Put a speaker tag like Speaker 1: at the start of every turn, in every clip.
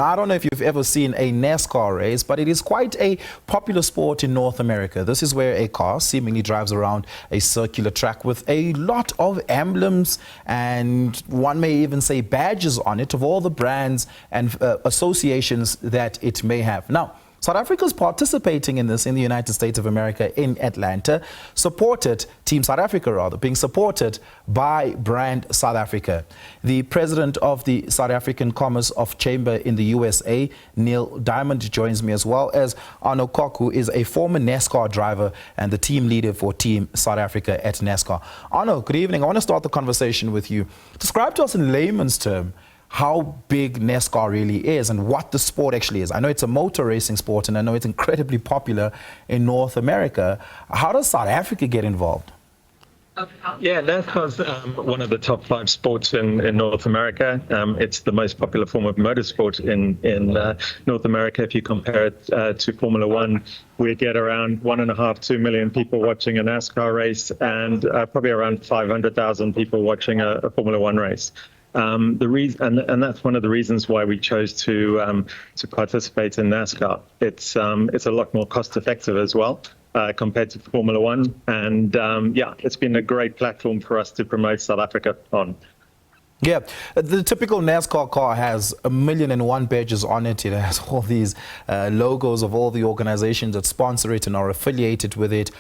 Speaker 1: I don't know if you've ever seen a NASCAR race, but it is quite a popular sport in North America. This is where a car seemingly drives around a circular track with a lot of emblems and one may even say badges on it of all the brands and associations that it may have. Now, South Africa is participating in this in the United States of America in Atlanta, Team South Africa being supported by Brand South Africa. The president of the South African Commerce of Chamber in the USA, Neil Diamond, joins me, as well as Arnout Kok, who is a former NASCAR driver and the team leader for Team South Africa at NASCAR. Arnout, good evening. I want to start the conversation with you. Describe to us in layman's terms how big NASCAR really is and what the sport actually is. I know it's a motor racing sport and I know it's incredibly popular in North America. How does South Africa get involved?
Speaker 2: Yeah, NASCAR's one of the top 5 sports in North America. It's the most popular form of motorsport in North America. If you compare it to Formula One, we get around 1.5–2 million people watching a NASCAR race and probably around 500,000 people watching a Formula One race. The reason, and that's one of the reasons why we chose to participate in NASCAR. It's a lot more cost effective as well compared to Formula One, and yeah, it's been a great platform for us to promote South Africa on.
Speaker 1: Yeah, the typical NASCAR car has 1,000,001 badges on it. It has all these logos of all the organizations that sponsor it and are affiliated with it.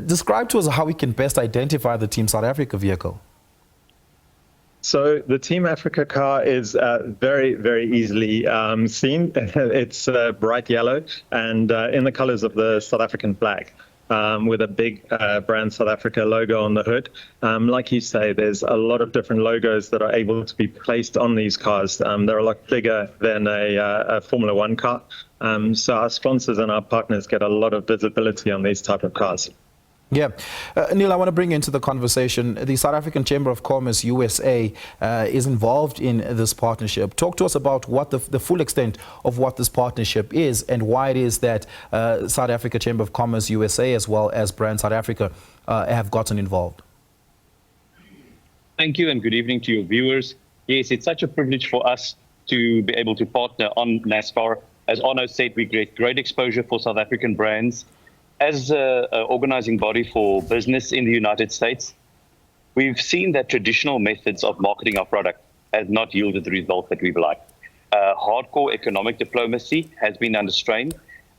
Speaker 1: Describe to us how we can best identify the Team South Africa vehicle.
Speaker 2: So the Team Africa car is very, very easily seen. It's bright yellow and in the colors of the South African flag, with a big Brand South Africa logo on the hood. Like you say, there's a lot of different logos that are able to be placed on these cars. They're a lot bigger than a Formula One car. So our sponsors and our partners get a lot of visibility on these type of cars.
Speaker 1: Yeah. Neil, I want to bring you into the conversation. The South African Chamber of Commerce, USA, is involved in this partnership. Talk to us about what the full extent of what this partnership is and why it is that South Africa Chamber of Commerce, USA, as well as Brand South Africa, have gotten involved.
Speaker 3: Thank you and good evening to your viewers. Yes, it's such a privilege for us to be able to partner on NASCAR. As Arno said, we get great exposure for South African brands. As an organizing body for business in the United States, we've seen that traditional methods of marketing our product has not yielded the result that we've liked. Hardcore economic diplomacy has been under strain,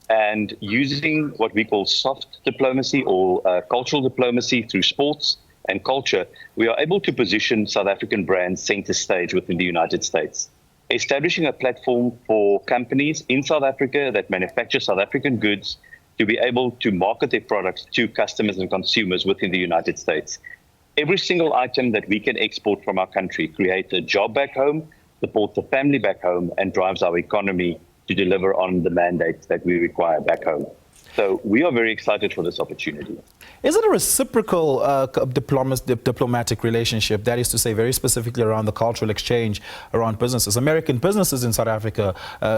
Speaker 3: and using what we call soft diplomacy or cultural diplomacy through sports and culture, we are able to position South African brands center stage within the United States. Establishing a platform for companies in South Africa that manufacture South African goods to be able to market their products to customers and consumers within the United States. Every single item that we can export from our country creates a job back home, supports the family back home, and drives our economy to deliver on the mandates that we require back home. So we are very excited for this opportunity.
Speaker 1: Is it a reciprocal diplomatic relationship, that is to say very specifically around the cultural exchange around businesses? American businesses in South Africa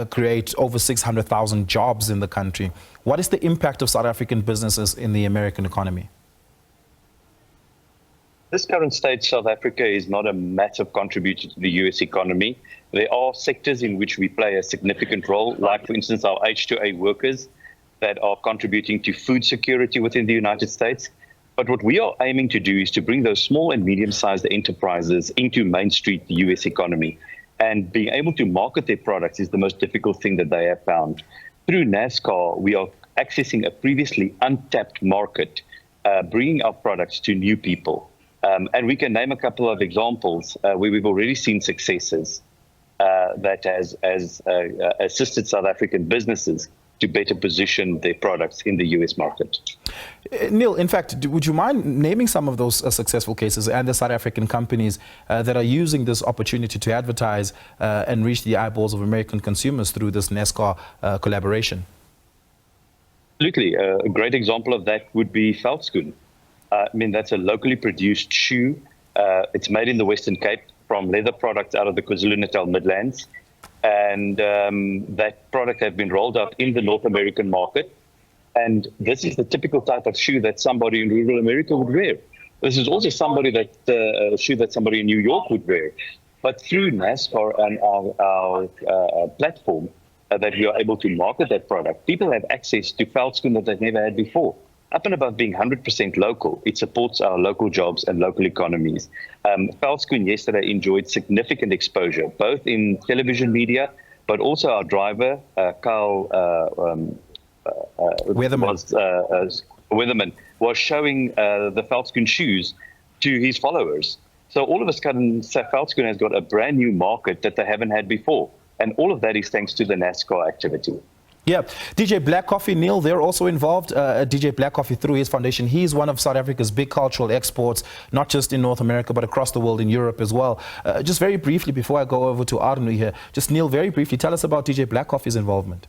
Speaker 1: create over 600,000 jobs in the country. What is the impact of South African businesses in the American economy?
Speaker 3: This current state, South Africa is not a massive contributor to the US economy. There are sectors in which we play a significant role, like for instance our H2A workers that are contributing to food security within the United States. But what we are aiming to do is to bring those small and medium-sized enterprises into Main Street, the US economy. And being able to market their products is the most difficult thing that they have found. Through NASCAR, we are accessing a previously untapped market, bringing our products to new people. And we can name a couple of examples where we've already seen successes that has assisted South African businesses to better position their products in the US market.
Speaker 1: Neil, in fact, would you mind naming some of those successful cases and the South African companies that are using this opportunity to advertise and reach the eyeballs of American consumers through this NASCAR collaboration?
Speaker 3: Absolutely. A great example of that would be Veldskoen. I mean, that's a locally produced shoe. It's made in the Western Cape from leather products out of the KwaZulu-Natal Midlands. And that product has been rolled out in the North American market. And this is the typical type of shoe that somebody in rural America would wear. This is also a shoe that somebody in New York would wear. But through NASCAR and our platform that we are able to market that product, people have access to veldskoen that they've never had before. Up and above being 100% local, it supports our local jobs and local economies. Veldskoen yesterday enjoyed significant exposure, both in television media, but also our driver, Kyle Weatherman, was showing the veldskoen shoes to his followers. So all of a sudden, veldskoen has got a brand new market that they haven't had before. And all of that is thanks to the NASCAR activity.
Speaker 1: Yeah, DJ Black Coffee, Neil, they're also involved. DJ Black Coffee, through his foundation, he's one of South Africa's big cultural exports, not just in North America, but across the world, in Europe as well. Just very briefly, before I go over to Arnout here, just Neil, very briefly, tell us about DJ Black Coffee's involvement.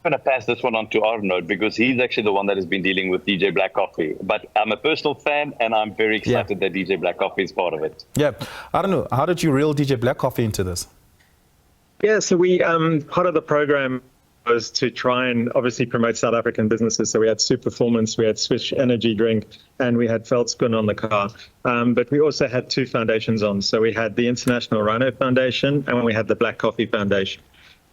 Speaker 3: I'm going to pass this one on to Arnout because he's actually the one that has been dealing with DJ Black Coffee. But I'm a personal fan, and I'm very excited that DJ Black Coffee is part of it.
Speaker 1: Yeah, Arnout, how did you reel DJ Black Coffee into this?
Speaker 2: Yeah, so we part of the program was to try and obviously promote South African businesses. So we had Super Performance, we had Swish Energy Drink, and we had veldskoen on the car. But we also had two foundations on. So we had the International Rhino Foundation and we had the Black Coffee Foundation.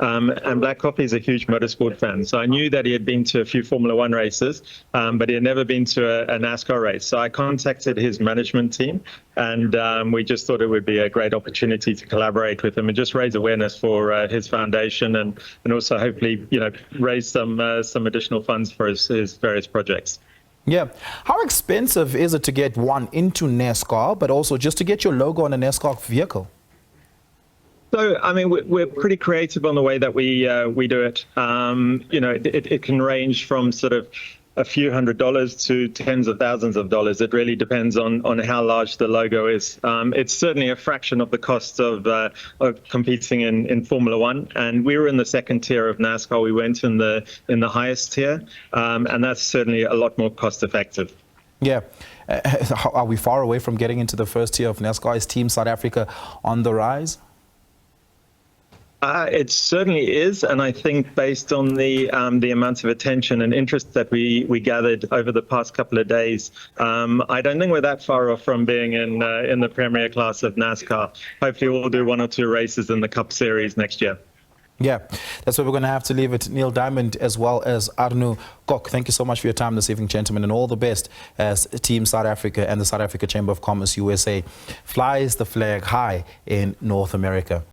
Speaker 2: And Black Coffee is a huge motorsport fan. So I knew that he had been to a few Formula One races, but he had never been to a NASCAR race. So I contacted his management team, and we just thought it would be a great opportunity to collaborate with him and just raise awareness for his foundation, and also hopefully, raise some additional funds for his various projects.
Speaker 1: Yeah. How expensive is it to get one into NASCAR, but also just to get your logo on a NASCAR vehicle?
Speaker 2: So, I mean, we're pretty creative on the way that we do it. It can range from sort of a few $100s to tens of thousands of dollars. It really depends on how large the logo is. It's certainly a fraction of the cost of competing in Formula One. And we were in the second tier of NASCAR. We went in the highest tier, and that's certainly a lot more cost effective.
Speaker 1: Yeah. Are we far away from getting into the first tier of NASCAR? Is Team South Africa on the rise?
Speaker 2: It certainly is, and I think based on the amount of attention and interest that we gathered over the past couple of days, I don't think we're that far off from being in the premier class of NASCAR. Hopefully we'll do one or two races in the Cup Series next year.
Speaker 1: Yeah, that's where we're going to have to leave it. Neil Diamond as well as Arnout Kok, thank you so much for your time this evening, gentlemen, and all the best as Team South Africa and the South Africa Chamber of Commerce USA flies the flag high in North America.